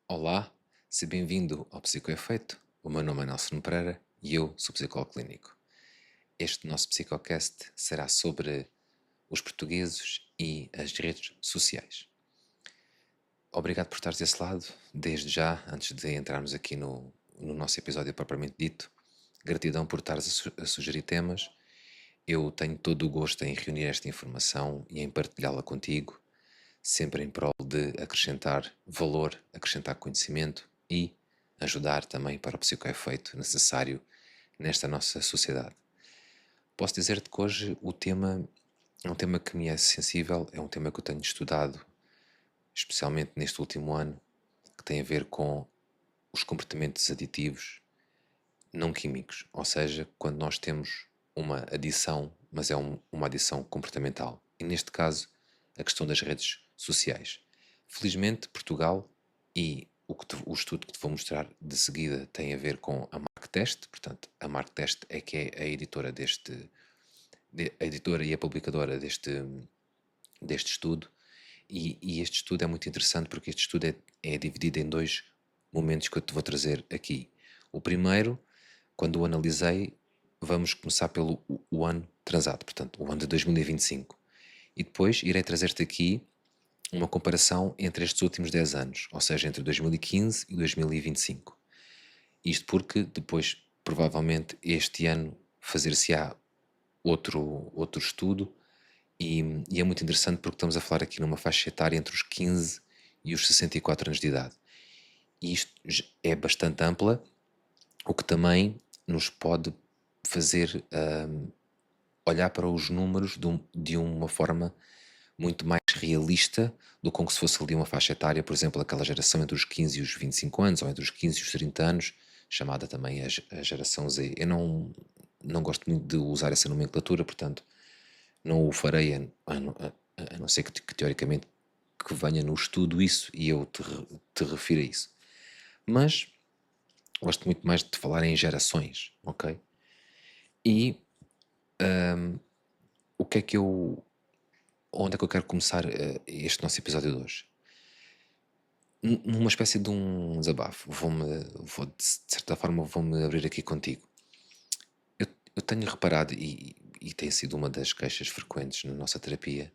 Olá, seja bem-vindo ao Psicoefeito. O meu nome é Nelson Pereira e eu sou psicólogo clínico. Este nosso Psicocast será sobre os portugueses e as redes sociais. Obrigado por estares desse lado, desde já, antes de entrarmos aqui no nosso episódio propriamente dito. Gratidão por estares a sugerir temas. Eu tenho todo o gosto em reunir esta informação e em partilhá-la contigo, sempre em prol de acrescentar valor, acrescentar conhecimento e ajudar também para o psicoefeito necessário nesta nossa sociedade. Posso dizer-te que hoje o tema é um tema que me é sensível, é um tema que eu tenho estudado, especialmente neste último ano, que tem a ver com os comportamentos aditivos não químicos, ou seja, quando nós temos uma adição, mas é uma adição comportamental. E neste caso, a questão das redes sociais. Felizmente, Portugal e o estudo que te vou mostrar de seguida tem a ver com a MarkTest. Portanto, a MarkTest é que é a editora a editora e a publicadora deste estudo. E este estudo é muito interessante porque este estudo é dividido em dois momentos que eu te vou trazer aqui. O primeiro, quando o analisei, vamos começar pelo o ano transado, portanto, o ano de 2025. E depois irei trazer-te aqui uma comparação entre estes últimos 10 anos, ou seja, entre 2015 e 2025. Isto porque depois, provavelmente, este ano fazer-se-á outro estudo e é muito interessante porque estamos a falar aqui numa faixa etária entre os 15 e os 64 anos de idade. E isto é bastante ampla, o que também nos pode fazer olhar para os números de uma forma muito mais realista do que como se fosse ali uma faixa etária, por exemplo, aquela geração entre os 15 e os 25 anos, ou entre os 15 e os 30 anos, chamada também a geração Z. Eu não gosto muito de usar essa nomenclatura, portanto, não o farei a não ser que teoricamente que venha no estudo isso e eu te refiro a isso. Mas gosto muito mais de falar em gerações, ok? E o que é que eu... Onde é que eu quero começar este nosso episódio de hoje? Numa espécie de um desabafo. De certa forma, vou-me abrir aqui contigo. Eu tenho reparado, e tem sido uma das queixas frequentes na nossa terapia,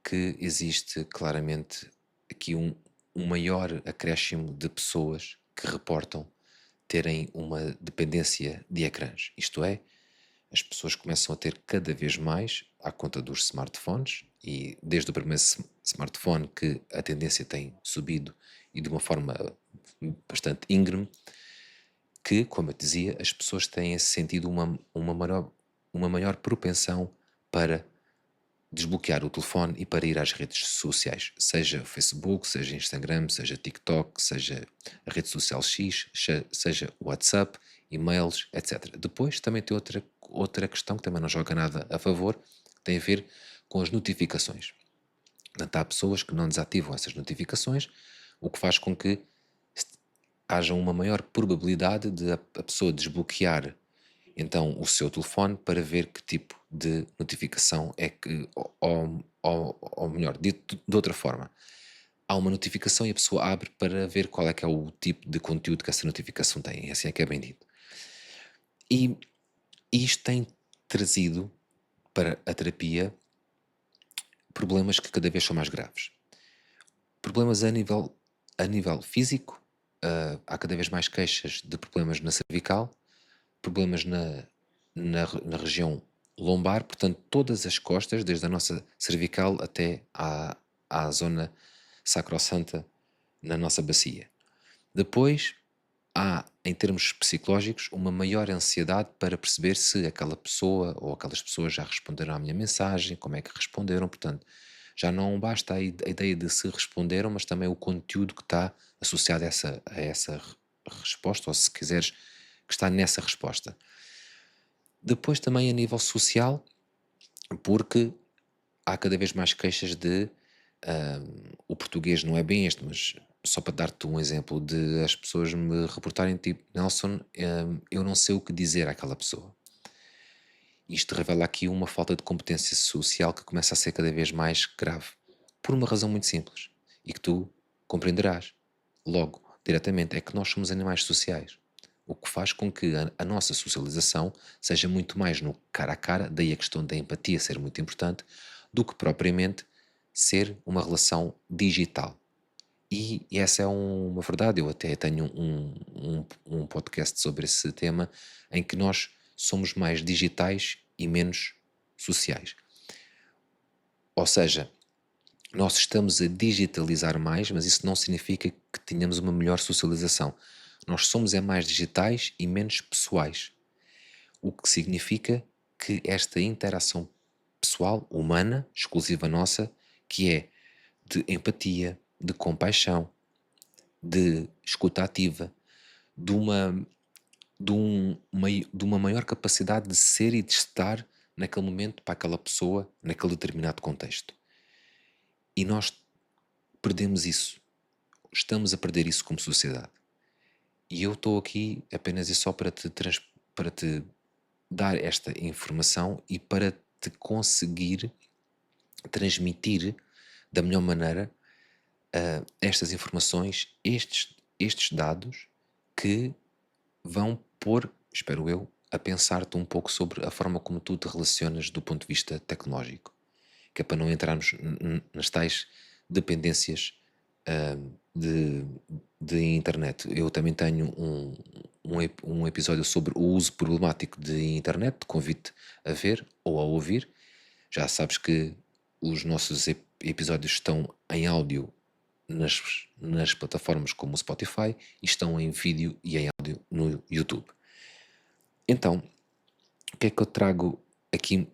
que existe claramente aqui um maior acréscimo de pessoas que reportam terem uma dependência de ecrãs. Isto é, as pessoas começam a ter cada vez mais à conta dos smartphones e desde o primeiro smartphone que a tendência tem subido e de uma forma bastante íngreme, que, como eu dizia, as pessoas têm sentido uma maior propensão para desbloquear o telefone e para ir às redes sociais, seja Facebook, seja Instagram, seja TikTok, seja a rede social X, seja WhatsApp, e-mails, etc. Depois também tem outra questão que também não joga nada a favor, que tem a ver com as notificações. Portanto, há pessoas que não desativam essas notificações, o que faz com que haja uma maior probabilidade de a pessoa desbloquear então o seu telefone para ver que tipo de notificação é que, ou melhor, dito de outra forma, há uma notificação e a pessoa abre para ver qual é que é o tipo de conteúdo que essa notificação tem, assim é que é bem dito. E isto tem trazido para a terapia problemas que cada vez são mais graves. Problemas a nível físico, há cada vez mais queixas de problemas na cervical, problemas na região lombar, portanto, todas as costas, desde a nossa cervical até à zona sacrossanta na nossa bacia. Depois, há, em termos psicológicos, uma maior ansiedade para perceber se aquela pessoa ou aquelas pessoas já responderam à minha mensagem, como é que responderam, portanto, já não basta a ideia de se responderam, mas também o conteúdo que está associado a essa resposta, ou se quiseres, que está nessa resposta. Depois também a nível social, porque há cada vez mais queixas de o português não é bem este, mas só para dar-te um exemplo de as pessoas me reportarem tipo, Nelson, eu não sei o que dizer àquela pessoa. Isto revela aqui uma falta de competência social que começa a ser cada vez mais grave, por uma razão muito simples e que tu compreenderás logo, diretamente, é que nós somos animais sociais. O que faz com que a nossa socialização seja muito mais no cara a cara, daí a questão da empatia ser muito importante, do que propriamente ser uma relação digital. E essa é uma verdade. Eu até tenho um podcast sobre esse tema em que nós somos mais digitais e menos sociais. Ou seja, nós estamos a digitalizar mais, mas isso não significa que tenhamos uma melhor socialização. Nós somos mais digitais e menos pessoais. O que significa que esta interação pessoal, humana, exclusiva nossa, que é de empatia, de compaixão, de escuta ativa, de uma, de uma maior capacidade de ser e de estar naquele momento para aquela pessoa, naquele determinado contexto. E nós perdemos isso. Estamos a perder isso como sociedade. E eu estou aqui apenas e só para te dar esta informação e para te conseguir transmitir da melhor maneira estas informações, estes dados que vão pôr, espero eu, a pensar-te um pouco sobre a forma como tu te relacionas do ponto de vista tecnológico, que é para não entrarmos nas tais dependências de, de internet. Eu também tenho um episódio sobre o uso problemático de internet, te convido a ver ou a ouvir. Já sabes que os nossos episódios estão em áudio nas plataformas como o Spotify e estão em vídeo e em áudio no YouTube. Então, o que é que eu trago aqui?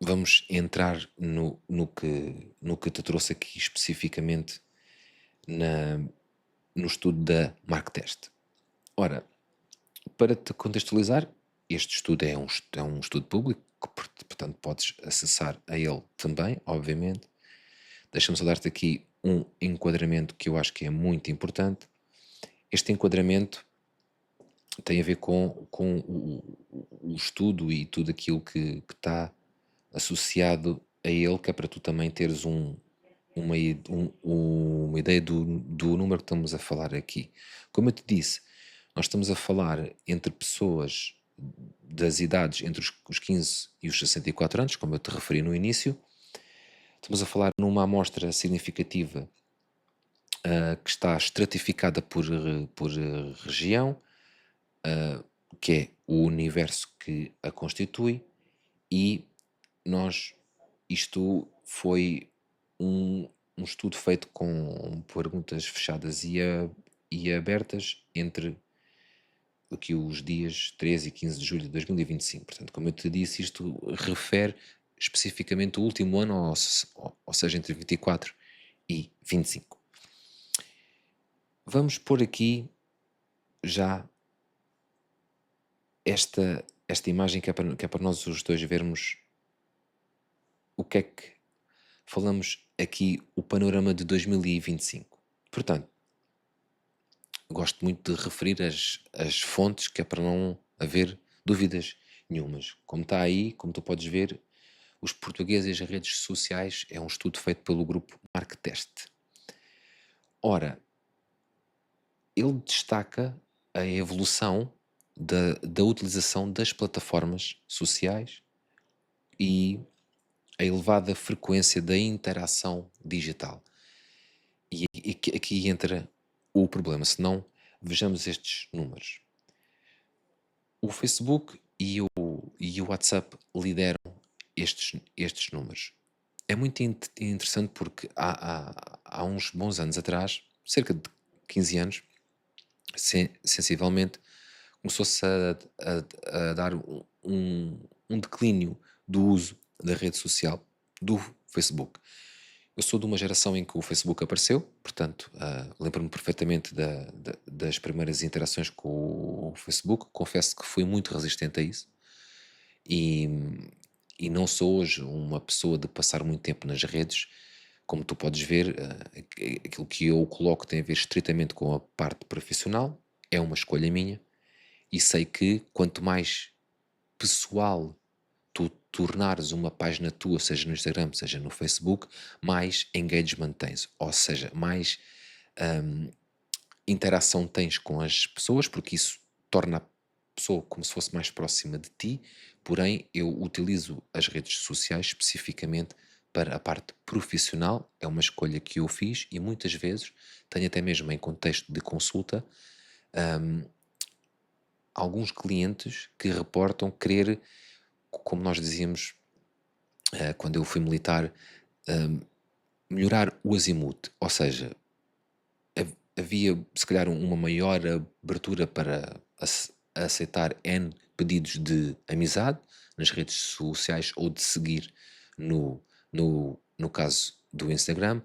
Vamos entrar no que te trouxe aqui especificamente no estudo da MarkTest. Ora, para te contextualizar, este estudo é um estudo público, que, portanto podes acessar a ele também, obviamente. Deixa-me só dar-te aqui um enquadramento que eu acho que é muito importante. Este enquadramento tem a ver com o estudo e tudo aquilo que está associado a ele, que é para tu também teres uma ideia do número que estamos a falar aqui. Como eu te disse, nós estamos a falar entre pessoas das idades entre os 15 e os 64 anos, como eu te referi no início. Estamos a falar numa amostra significativa que está estratificada por região, que é o universo que a constitui, e isto foi um estudo feito com perguntas fechadas e abertas entre aqui os dias 13 e 15 de julho de 2025. Portanto, como eu te disse, isto refere especificamente o último ano, ou seja, entre 24 e 25. Vamos pôr aqui já esta imagem que é para nós os dois vermos o que é que falamos aqui, o panorama de 2025. Portanto, gosto muito de referir as fontes, que é para não haver dúvidas nenhumas. Como está aí, como tu podes ver, os portugueses e as redes sociais é um estudo feito pelo grupo MarkTest. Ora, ele destaca a evolução da utilização das plataformas sociais e a elevada frequência da interação digital. E aqui entra o problema, se não, vejamos estes números. O Facebook e o WhatsApp lideram estes números. É muito interessante porque há uns bons anos atrás, cerca de 15 anos, sensivelmente, começou-se a dar um declínio do uso da rede social do Facebook. Eu sou de uma geração em que o Facebook apareceu, portanto, lembro-me perfeitamente das primeiras interações com o Facebook. Confesso que fui muito resistente a isso e, e não sou hoje uma pessoa de passar muito tempo nas redes. Como tu podes ver, aquilo que eu coloco tem a ver estritamente com a parte profissional, é uma escolha minha, e sei que quanto mais pessoal tu tornares uma página tua, seja no Instagram, seja no Facebook, mais engagement tens, ou seja, mais hum, interação tens com as pessoas, porque isso torna a pessoa como se fosse mais próxima de ti. Porém, eu utilizo as redes sociais especificamente para a parte profissional, é uma escolha que eu fiz e muitas vezes tenho até mesmo em contexto de consulta alguns clientes que reportam querer, como nós dizíamos quando eu fui militar, melhorar o azimuth, ou seja, havia se calhar uma maior abertura para aceitar N pedidos de amizade nas redes sociais ou de seguir no caso do Instagram,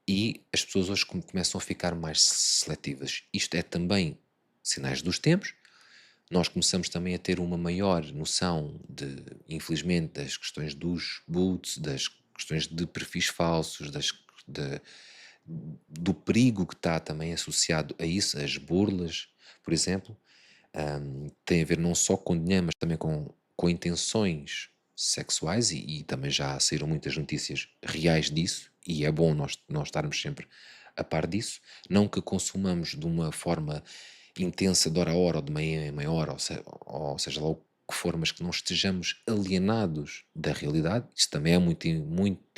e as pessoas hoje começam a ficar mais seletivas. Isto é também sinais dos tempos. Nós começamos também a ter uma maior noção de, infelizmente, das questões dos boots, das questões de perfis falsos, de- do perigo que está também associado a isso, as burlas, por exemplo. Tem a ver não só com dinheiro, mas também com intenções sexuais, e também já saíram muitas notícias reais disso, e é bom nós estarmos sempre a par disso. Não que consumamos de uma forma intensa de hora a hora ou de meia em meia hora, ou seja lá o que for, mas que não estejamos alienados da realidade. Isso também é muito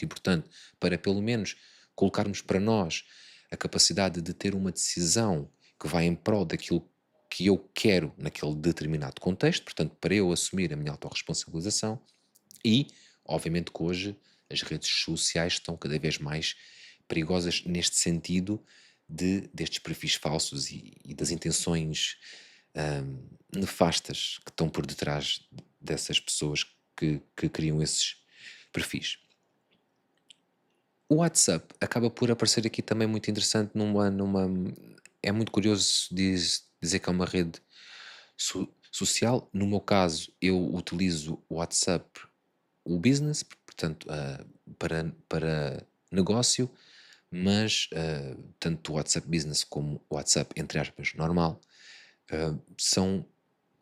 importante para pelo menos colocarmos para nós a capacidade de ter uma decisão que vai em prol daquilo que eu quero naquele determinado contexto, portanto, para eu assumir a minha autorresponsabilização. E, obviamente, que hoje as redes sociais estão cada vez mais perigosas neste sentido destes perfis falsos e das intenções nefastas que estão por detrás dessas pessoas que criam esses perfis. O WhatsApp acaba por aparecer aqui também muito interessante é muito curioso dizer que é uma rede social. No meu caso, eu utilizo o WhatsApp, o business, portanto, para negócio, mas tanto o WhatsApp Business como o WhatsApp, entre aspas, normal, são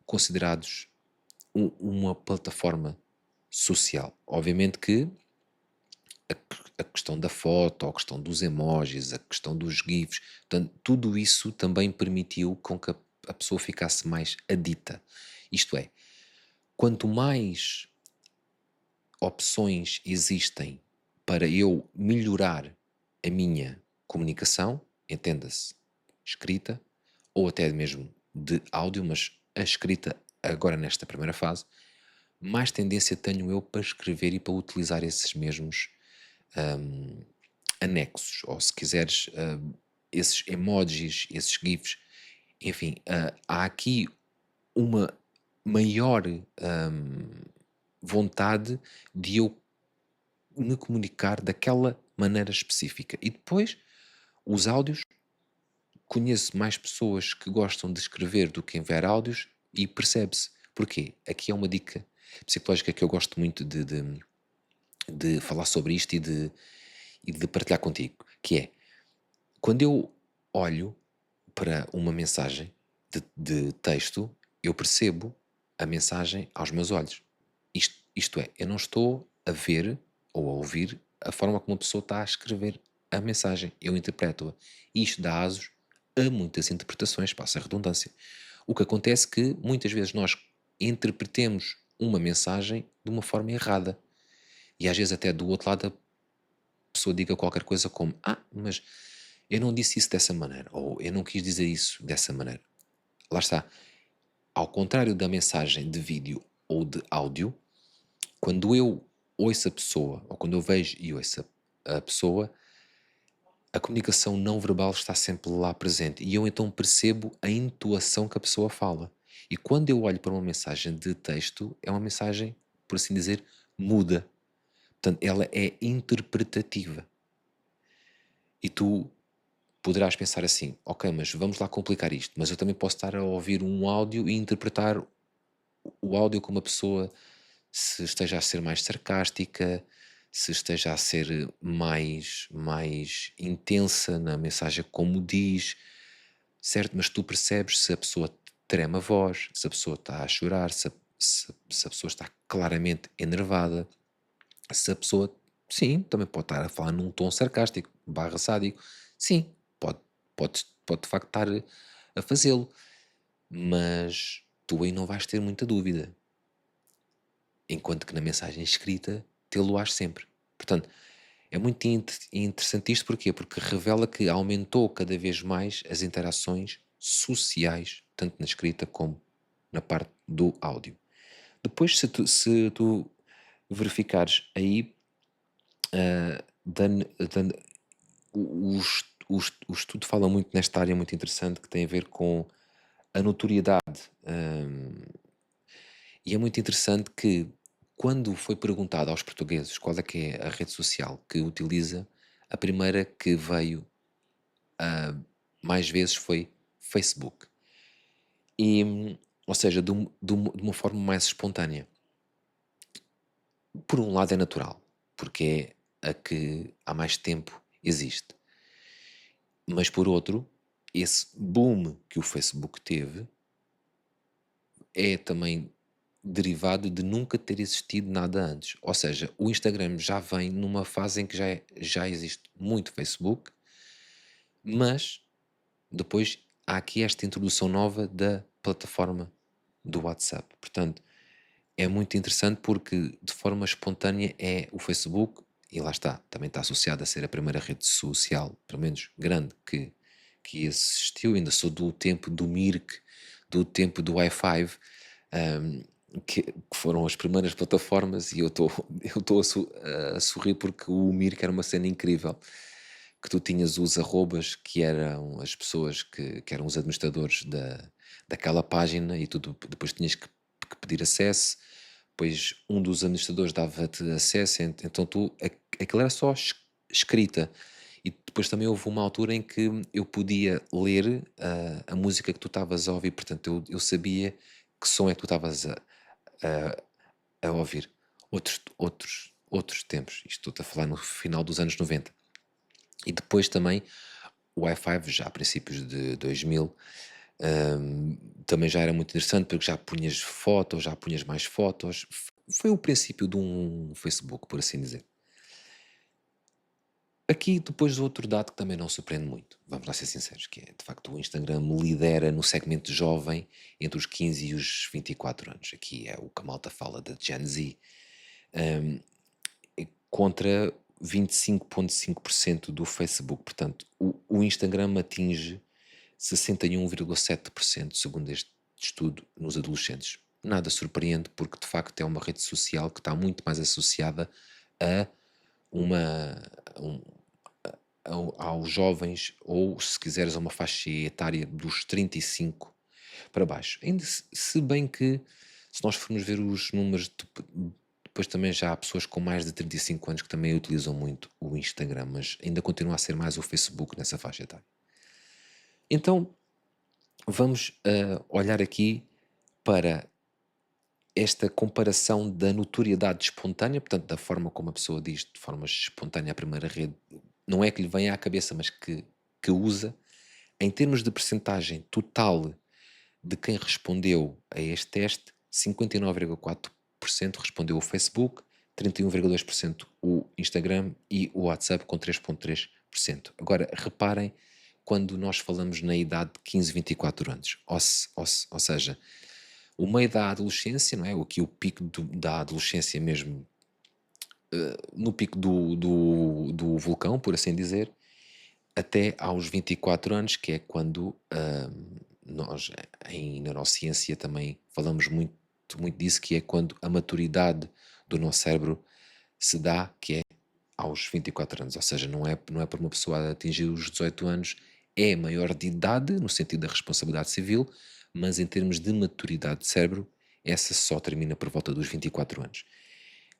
considerados uma plataforma social. Obviamente que a questão da foto, a questão dos emojis, a questão dos GIFs, portanto, tudo isso também permitiu com que a pessoa ficasse mais adita. Isto é, quanto mais opções existem para eu melhorar a minha comunicação, entenda-se, escrita, ou até mesmo de áudio, mas a escrita agora nesta primeira fase, mais tendência tenho eu para escrever e para utilizar esses mesmos anexos, ou se quiseres, esses emojis, esses GIFs, enfim, há aqui uma maior vontade de eu me comunicar daquela maneira específica. E depois, os áudios, conheço mais pessoas que gostam de escrever do que enviar áudios e percebe-se. Porquê? Aqui é uma dica psicológica que eu gosto muito de falar sobre isto e de partilhar contigo, que é, quando eu olho para uma mensagem de texto, eu percebo a mensagem aos meus olhos. Isto é, eu não estou a ver ou a ouvir a forma como a pessoa está a escrever a mensagem, eu interpreto-a. E isto dá asos a muitas interpretações, passa a redundância. O que acontece é que muitas vezes nós interpretemos uma mensagem de uma forma errada. E às vezes até do outro lado a pessoa diga qualquer coisa como: mas eu não disse isso dessa maneira, ou eu não quis dizer isso dessa maneira. Lá está. Ao contrário da mensagem de vídeo ou de áudio, quando eu ouço a pessoa, ou quando eu vejo e ouço a pessoa, a comunicação não verbal está sempre lá presente e eu então percebo a entoação que a pessoa fala. E quando eu olho para uma mensagem de texto, é uma mensagem, por assim dizer, muda. Portanto, ela é interpretativa. E tu poderás pensar assim: ok, mas vamos lá complicar isto, mas eu também posso estar a ouvir um áudio e interpretar o áudio como a pessoa se esteja a ser mais sarcástica, se esteja a ser mais intensa na mensagem como diz, certo? Mas tu percebes se a pessoa trema a voz, se a pessoa está a chorar, se a pessoa está claramente enervada, se a pessoa, sim, também pode estar a falar num tom sarcástico, barra sádico, sim, pode de facto estar a fazê-lo, mas tu aí não vais ter muita dúvida, enquanto que na mensagem escrita tê-lo-ás sempre. Portanto, é muito interessante isto, porquê? Porque revela que aumentou cada vez mais as interações sociais, tanto na escrita como na parte do áudio. Depois, se tu verificares aí, dan- o estudo fala muito nesta área muito interessante que tem a ver com a notoriedade. E é muito interessante que, quando foi perguntado aos portugueses qual é que é a rede social que utiliza, a primeira que veio mais vezes foi Facebook. E, ou seja, de uma forma mais espontânea. Por um lado é natural, porque é a que há mais tempo existe. Mas por outro, esse boom que o Facebook teve é também derivado de nunca ter existido nada antes. Ou seja, o Instagram já vem numa fase em que já existe muito Facebook, mas depois há aqui esta introdução nova da plataforma do WhatsApp. Portanto, é muito interessante porque de forma espontânea é o Facebook, e lá está, também está associado a ser a primeira rede social, pelo menos grande, que existiu. Ainda sou do tempo do Mirk, do tempo do Wi-Fi, hum, que foram as primeiras plataformas, e eu estou eu estou a sorrir porque o Mirk era uma cena incrível, que tu tinhas os arrobas, que eram as pessoas que eram os administradores daquela página, e tu depois tinhas que pedir acesso, pois um dos administradores dava-te acesso, então aquilo era só escrita. E depois também houve uma altura em que eu podia ler a música que tu estavas a ouvir, portanto eu sabia que som é que tu estavas a ouvir. Outros tempos, isto estou a falar no final dos anos 90. E depois também o Wi-Fi, já a princípios de 2000, também já era muito interessante, porque já punhas fotos, já punhas mais fotos. Foi o princípio de um Facebook, por assim dizer. Aqui depois outro dado que também não surpreende muito, vamos lá ser sinceros, que é de facto o Instagram lidera no segmento jovem entre os 15 e os 24 anos. Aqui é o que a malta fala da Gen Z, contra 25,5% do Facebook. Portanto, o Instagram atinge 61,7%, segundo este estudo, nos adolescentes. Nada surpreende, porque de facto é uma rede social que está muito mais associada a uma, a um- aos jovens, ou se quiseres, a uma faixa etária dos 35 para baixo. Ainda se bem que, se nós formos ver os números, depois também já há pessoas com mais de 35 anos que também utilizam muito o Instagram, mas ainda continua a ser mais o Facebook nessa faixa etária. Então, vamos olhar aqui para esta comparação da notoriedade espontânea, portanto, da forma como a pessoa diz de forma espontânea a primeira rede, não é que lhe venha à cabeça, mas que usa, em termos de percentagem total de quem respondeu a este teste, 59,4% respondeu o Facebook, 31,2% o Instagram e o WhatsApp com 3,3%. Agora, reparem quando nós falamos na idade de 15, 24 anos, ou seja, o meio da adolescência, não é? Aqui o pico da adolescência mesmo, no pico do vulcão, por assim dizer, até aos 24 anos, que é quando nós, em neurociência, também falamos muito disso, que é quando a maturidade do nosso cérebro se dá, que é aos 24 anos. Ou seja, não é por uma pessoa atingir os 18 anos, é maior de idade, no sentido da responsabilidade civil, mas em termos de maturidade de cérebro, essa só termina por volta dos 24 anos.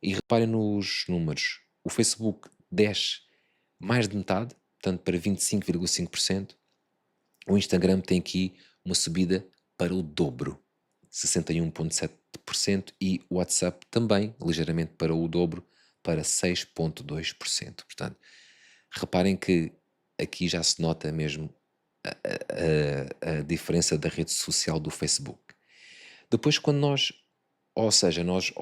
E reparem nos números, o Facebook desce mais de metade, portanto para 25,5%. O Instagram tem aqui uma subida para o dobro, 61,7%, e o WhatsApp também ligeiramente para o dobro, para 6,2%. Portanto, reparem que aqui já se nota mesmo a diferença da rede social do Facebook. Depois, quando nós Ou seja, nós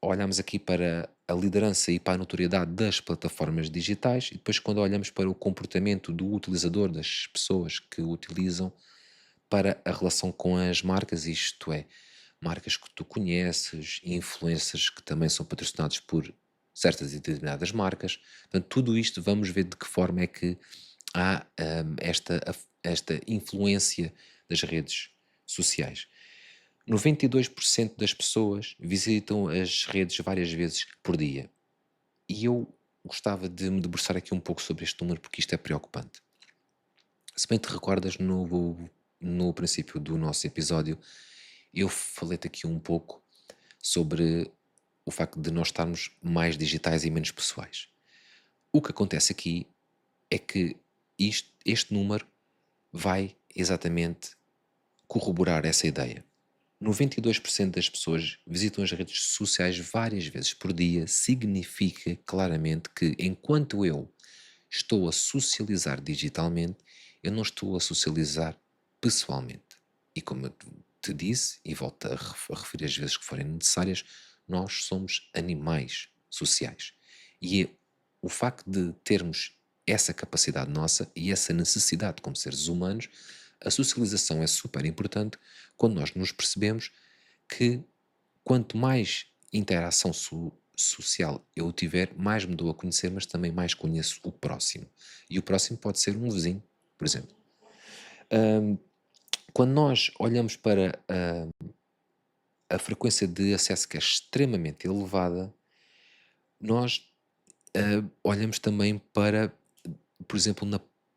olhamos aqui para a liderança e para a notoriedade das plataformas digitais e depois quando olhamos para o comportamento do utilizador, das pessoas que utilizam, para a relação com as marcas, isto é, marcas que tu conheces, influencers que também são patrocinados por certas e determinadas marcas. Portanto, tudo isto vamos ver de que forma é que há esta influência das redes sociais. 92% das pessoas visitam as redes várias vezes por dia. E eu gostava de me debruçar aqui um pouco sobre este número porque isto é preocupante. Se bem te recordas, no princípio do nosso episódio, eu falei-te aqui um pouco sobre o facto de nós estarmos mais digitais e menos pessoais. O que acontece aqui é que este número vai exatamente corroborar essa ideia. 92% das pessoas visitam as redes sociais várias vezes por dia, significa claramente que enquanto eu estou a socializar digitalmente, eu não estou a socializar pessoalmente. E como eu te disse, e volto a referir as vezes que forem necessárias, nós somos animais sociais. E o facto de termos essa capacidade nossa e essa necessidade como seres humanos, a socialização é super importante quando nós nos percebemos que quanto mais interação social eu tiver, mais me dou a conhecer, mas também mais conheço o próximo. E o próximo pode ser um vizinho, por exemplo. Quando nós olhamos para a frequência de acesso que é extremamente elevada, nós olhamos também para, por exemplo,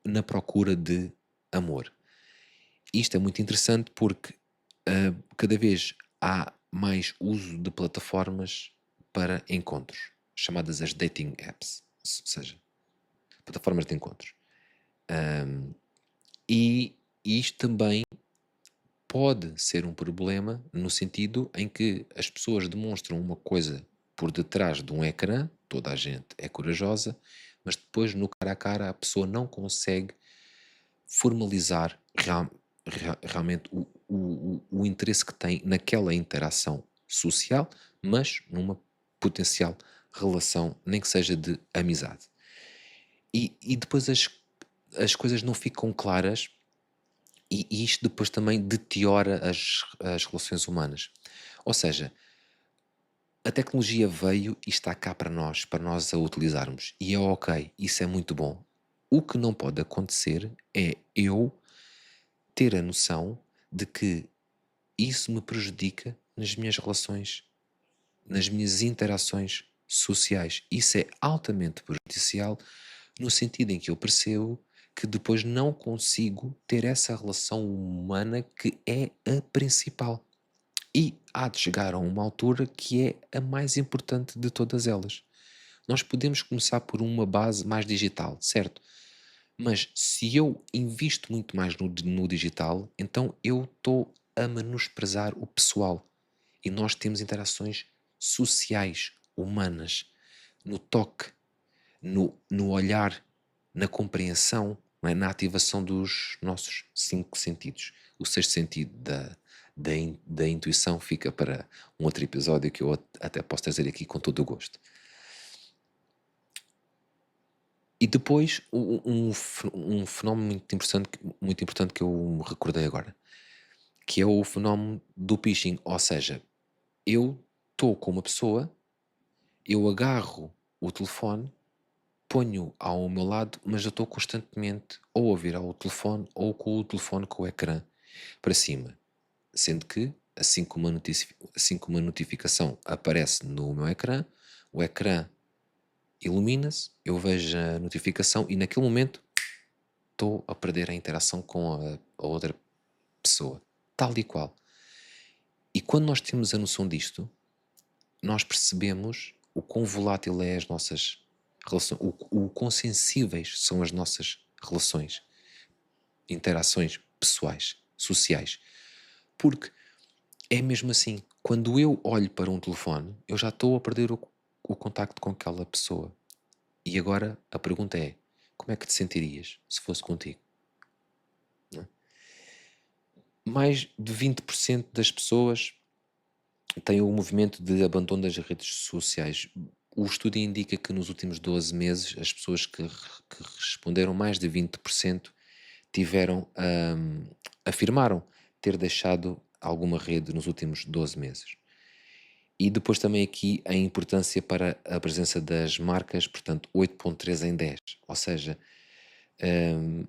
na procura de amor. Isto é muito interessante porque cada vez há mais uso de plataformas para encontros, chamadas as dating apps, ou seja, plataformas de encontros. E isto também pode ser um problema no sentido em que as pessoas demonstram uma coisa por detrás de um ecrã, toda a gente é corajosa, mas depois no cara a cara a pessoa não consegue formalizar realmente o interesse que tem naquela interação social, mas numa potencial relação, nem que seja de amizade. E depois as coisas não ficam claras e isto depois também deteriora as relações humanas. Ou seja, a tecnologia veio e está cá para nós a utilizarmos. E é ok, isso é muito bom. O que não pode acontecer é eu ter a noção de que isso me prejudica nas minhas relações, nas minhas interações sociais. Isso é altamente prejudicial no sentido em que eu percebo que depois não consigo ter essa relação humana que é a principal. E há de chegar a uma altura que é a mais importante de todas elas. Nós podemos começar por uma base mais digital, certo? Mas se eu invisto muito mais no digital, então eu estou a menosprezar o pessoal. E nós temos interações sociais, humanas, no toque, no olhar, na compreensão, não é? Na ativação dos nossos cinco sentidos. O sexto sentido da intuição fica para um outro episódio que eu até posso trazer aqui com todo o gosto. E depois um fenómeno muito importante que eu me recordei agora, que é o fenómeno do phishing, ou seja, eu estou com uma pessoa, eu agarro o telefone, ponho ao meu lado, mas eu estou constantemente ou a ouvir ao telefone ou com o telefone com o ecrã para cima, sendo que assim que uma notificação aparece no meu ecrã, o ecrã ilumina-se, eu vejo a notificação e naquele momento estou a perder a interação com a outra pessoa, tal e qual. E quando nós temos a noção disto, nós percebemos o quão volátil é as nossas relações, o quão sensíveis são as nossas relações, interações pessoais, sociais. Porque é mesmo assim, quando eu olho para um telefone, eu já estou a perder o contacto com aquela pessoa. E agora a pergunta é: como é que te sentirias se fosse contigo? Não é? Mais de 20% das pessoas tem o movimento de abandono das redes sociais. O estudo indica que nos últimos 12 meses as pessoas que responderam, mais de 20%, tiveram, afirmaram ter deixado alguma rede nos últimos 12 meses. E depois também aqui a importância para a presença das marcas, portanto 8,3 em 10. Ou seja,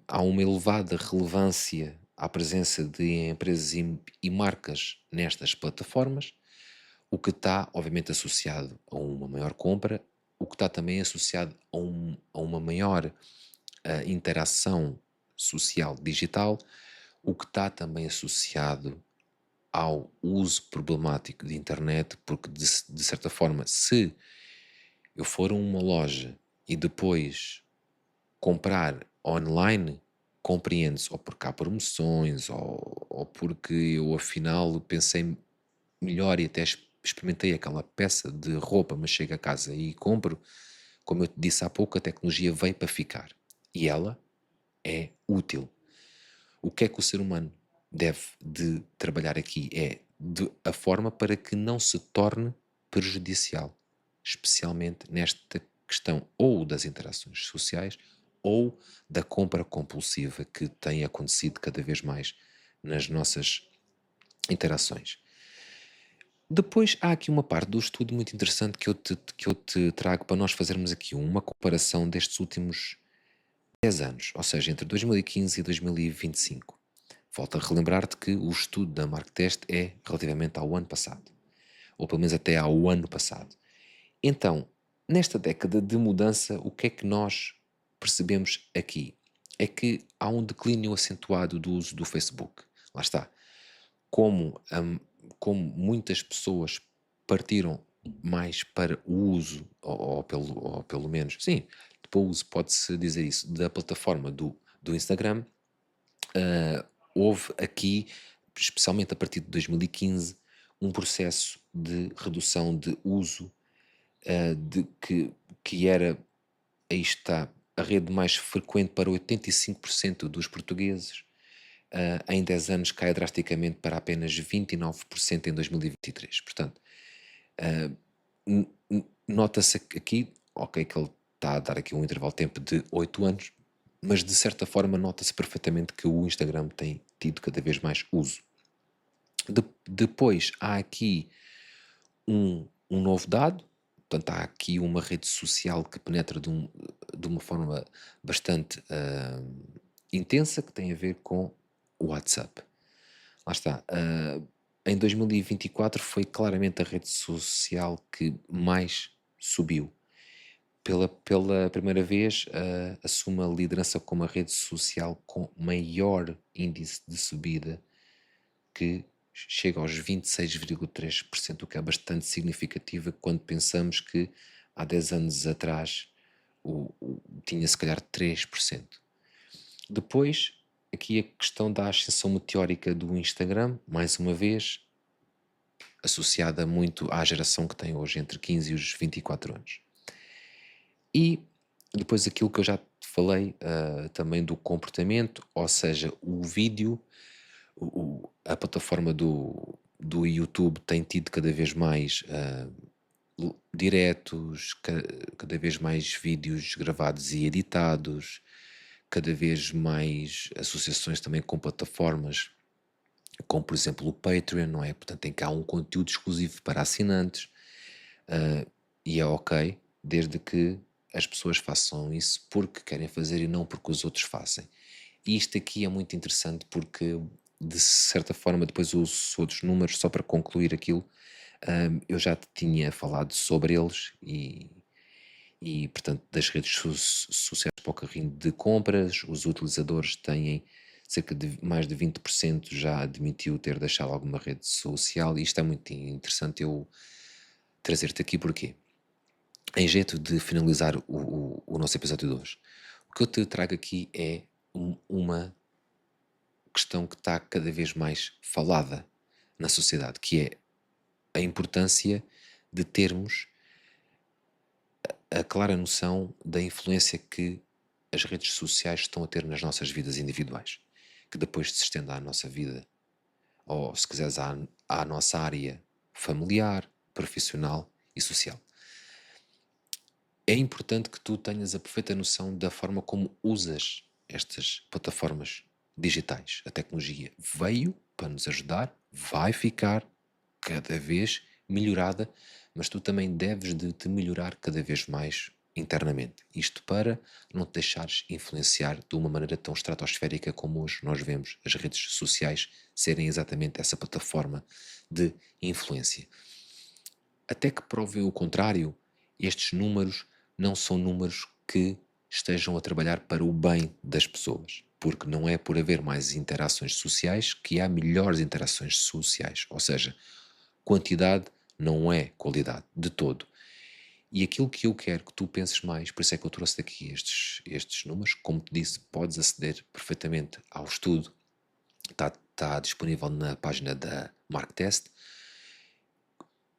há uma elevada relevância à presença de empresas e marcas nestas plataformas, o que está obviamente associado a uma maior compra, o que está também associado a uma maior interação social digital, o que está também associado ao uso problemático de internet, porque de certa forma, se eu for a uma loja e depois comprar online, compreende-se, ou porque há promoções, ou porque eu afinal pensei melhor e até experimentei aquela peça de roupa, mas chego a casa e compro. Como eu te disse há pouco, a tecnologia veio para ficar e ela é útil. O que é que o ser humano deve de trabalhar aqui é a forma para que não se torne prejudicial, especialmente nesta questão ou das interações sociais ou da compra compulsiva que tem acontecido cada vez mais nas nossas interações. Depois há aqui uma parte do estudo muito interessante que eu te trago para nós fazermos aqui uma comparação destes últimos 10 anos, ou seja, entre 2015 e 2025. Volto a relembrar-te que o estudo da Marktest é relativamente ao ano passado, ou pelo menos até ao ano passado. Então, nesta década de mudança, o que é que nós percebemos aqui? É que há um declínio acentuado do uso do Facebook. Lá está. Como, como muitas pessoas partiram mais para o uso, ou pelo menos, sim, para o uso, pode-se dizer isso, da plataforma do Instagram, houve aqui, especialmente a partir de 2015, um processo de redução de uso, que era, aí está, a rede mais frequente para 85% dos portugueses. Em 10 anos cai drasticamente para apenas 29% em 2023. Portanto, nota-se aqui, ok, que ele está a dar aqui um intervalo de tempo de 8 anos, mas de certa forma nota-se perfeitamente que o Instagram tem tido cada vez mais uso. Depois há aqui um novo dado, portanto há aqui uma rede social que penetra de uma forma bastante intensa, que tem a ver com o WhatsApp. Lá está. Em 2024 foi claramente a rede social que mais subiu. Pela primeira vez, assume a liderança como a rede social com maior índice de subida, que chega aos 26,3%, o que é bastante significativo quando pensamos que há 10 anos atrás tinha se calhar 3%. Depois, aqui a questão da ascensão meteórica do Instagram, mais uma vez, associada muito à geração que tem hoje entre 15 e os 24 anos. E depois aquilo que eu já te falei, também do comportamento, ou seja, o vídeo, a plataforma do YouTube tem tido cada vez mais diretos, cada vez mais vídeos gravados e editados, cada vez mais associações também com plataformas, como por exemplo o Patreon, não é? Portanto, em que há um conteúdo exclusivo para assinantes, e é ok, desde que as pessoas façam isso porque querem fazer e não porque os outros fazem. E isto aqui é muito interessante porque, de certa forma, depois eu uso outros números só para concluir aquilo. Eu já te tinha falado sobre eles e portanto, das redes sociais para o carrinho de compras, os utilizadores têm cerca de mais de 20% já admitiu ter deixado alguma rede social, e isto é muito interessante eu trazer-te aqui porque, em jeito de finalizar o nosso episódio de hoje, o que eu te trago aqui é uma questão que está cada vez mais falada na sociedade, que é a importância de termos a clara noção da influência que as redes sociais estão a ter nas nossas vidas individuais, que depois se estende à nossa vida, ou se quiseres à nossa área familiar, profissional e social. É importante que tu tenhas a perfeita noção da forma como usas estas plataformas digitais. A tecnologia veio para nos ajudar, vai ficar cada vez melhorada, mas tu também deves de te melhorar cada vez mais internamente. Isto para não te deixares influenciar de uma maneira tão estratosférica como hoje nós vemos as redes sociais serem exatamente essa plataforma de influência. Até que provem o contrário, estes números não são números que estejam a trabalhar para o bem das pessoas, porque não é por haver mais interações sociais que há melhores interações sociais, ou seja, quantidade não é qualidade de todo. E aquilo que eu quero que tu penses mais, por isso é que eu trouxe aqui estes números, como te disse, podes aceder perfeitamente ao estudo, está disponível na página da MarkTest.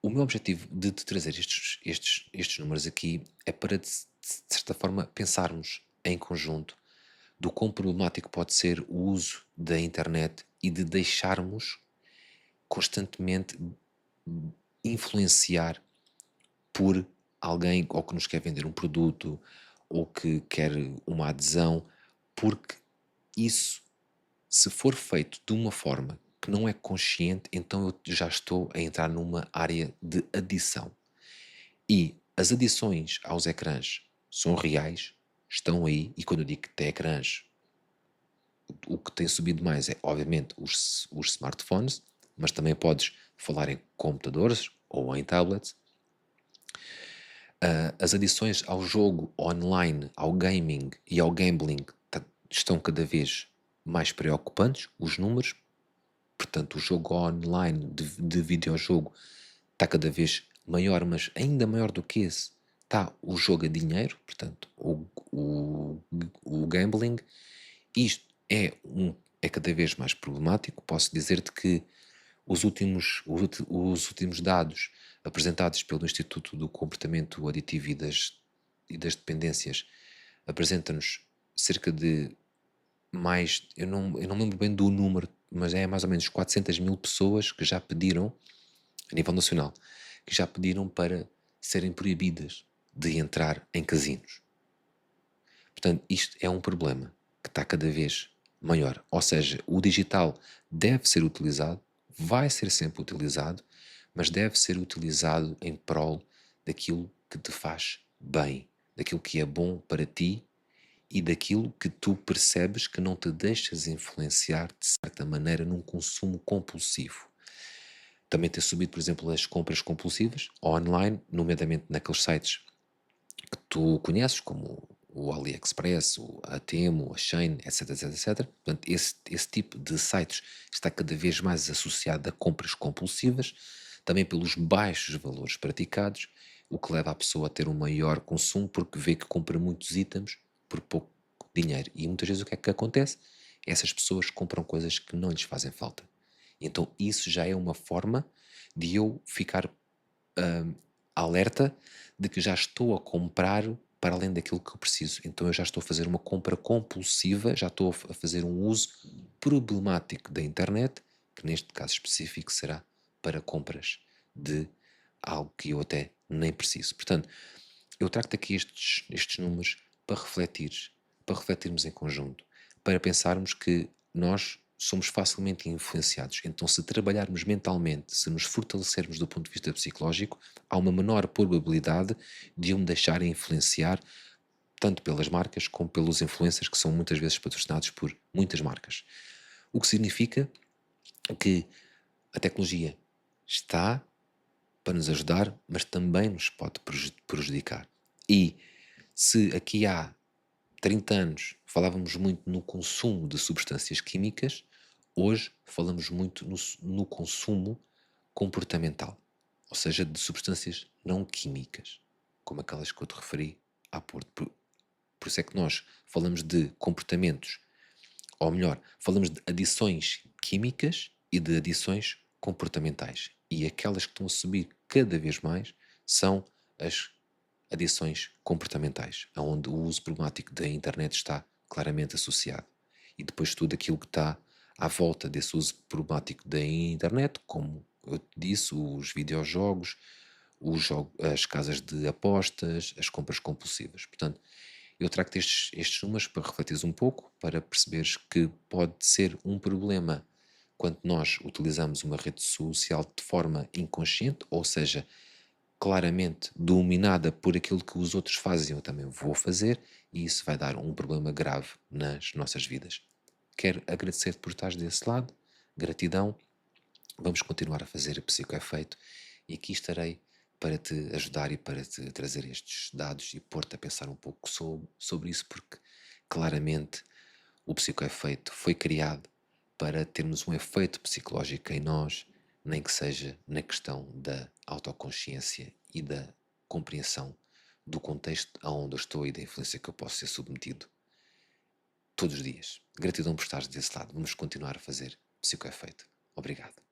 O meu objetivo de te trazer estes números aqui é para, de certa forma, pensarmos em conjunto do quão problemático pode ser o uso da internet e de deixarmos constantemente influenciar por alguém ou que nos quer vender um produto ou que quer uma adesão, porque isso, se for feito de uma forma que não é consciente, então eu já estou a entrar numa área de adição. E as adições aos ecrãs são reais, estão aí, e quando eu digo que tem ecrãs, o que tem subido mais é, obviamente, os smartphones, mas também podes falar em computadores ou em tablets. As adições ao jogo online, ao gaming e ao gambling estão cada vez mais preocupantes, os números. Portanto, o jogo online de videojogo está cada vez maior, mas ainda maior do que esse está o jogo a dinheiro, portanto, o gambling. Isto é cada vez mais problemático. Posso dizer-te que os últimos dados apresentados pelo Instituto do Comportamento Aditivo e das Dependências apresentam-nos cerca de mais, eu não me lembro bem do número, mas é mais ou menos 400 mil pessoas que já pediram, a nível nacional, que já pediram para serem proibidas de entrar em casinos. Portanto, isto é um problema que está cada vez maior. Ou seja, o digital deve ser utilizado, vai ser sempre utilizado, mas deve ser utilizado em prol daquilo que te faz bem, daquilo que é bom para ti e daquilo que tu percebes que não te deixas influenciar de certa maneira num consumo compulsivo. Também tem subido, por exemplo, as compras compulsivas online, nomeadamente naqueles sites que tu conheces, como o AliExpress, a Temu, a Shein, etc, etc, etc. Portanto, esse tipo de sites está cada vez mais associado a compras compulsivas, também pelos baixos valores praticados, o que leva a pessoa a ter um maior consumo porque vê que compra muitos itens por pouco dinheiro. E muitas vezes o que é que acontece? Essas pessoas compram coisas que não lhes fazem falta. Então isso já é uma forma de eu ficar alerta de que já estou a comprar para além daquilo que eu preciso. Então eu já estou a fazer uma compra compulsiva, já estou a fazer um uso problemático da internet, que neste caso específico será para compras de algo que eu até nem preciso. Portanto, eu trago-te aqui estes números para refletirmos em conjunto, para pensarmos que nós somos facilmente influenciados. Então, se trabalharmos mentalmente, se nos fortalecermos do ponto de vista psicológico, há uma menor probabilidade de eu me deixar influenciar tanto pelas marcas como pelos influencers que são muitas vezes patrocinados por muitas marcas. O que significa que a tecnologia está para nos ajudar, mas também nos pode prejudicar. E se aqui há 30 anos falávamos muito no consumo de substâncias químicas, hoje falamos muito no consumo comportamental, ou seja, de substâncias não químicas, como aquelas que eu te referi há pouco. Por isso é que nós falamos de comportamentos, ou melhor, falamos de adições químicas e de adições comportamentais. E aquelas que estão a subir cada vez mais são as adições comportamentais, onde o uso problemático da internet está claramente associado. E depois tudo aquilo que está à volta desse uso problemático da internet, como eu te disse, os videojogos, as casas de apostas, as compras compulsivas. Portanto, eu trago-te estes números para refletires um pouco, para perceberes que pode ser um problema quando nós utilizamos uma rede social de forma inconsciente, ou seja, claramente dominada por aquilo que os outros fazem, eu também vou fazer, e isso vai dar um problema grave nas nossas vidas. Quero agradecer-te por estares desse lado, gratidão. Vamos continuar a fazer a Psicoefeito e aqui estarei para te ajudar e para te trazer estes dados e pôr-te a pensar um pouco sobre isso, porque claramente o Psicoefeito foi criado para termos um efeito psicológico em nós, nem que seja na questão da autoconsciência e da compreensão do contexto aonde eu estou e da influência que eu posso ser submetido todos os dias. Gratidão por estares desse lado. Vamos continuar a fazer Psicoefeito. Obrigado.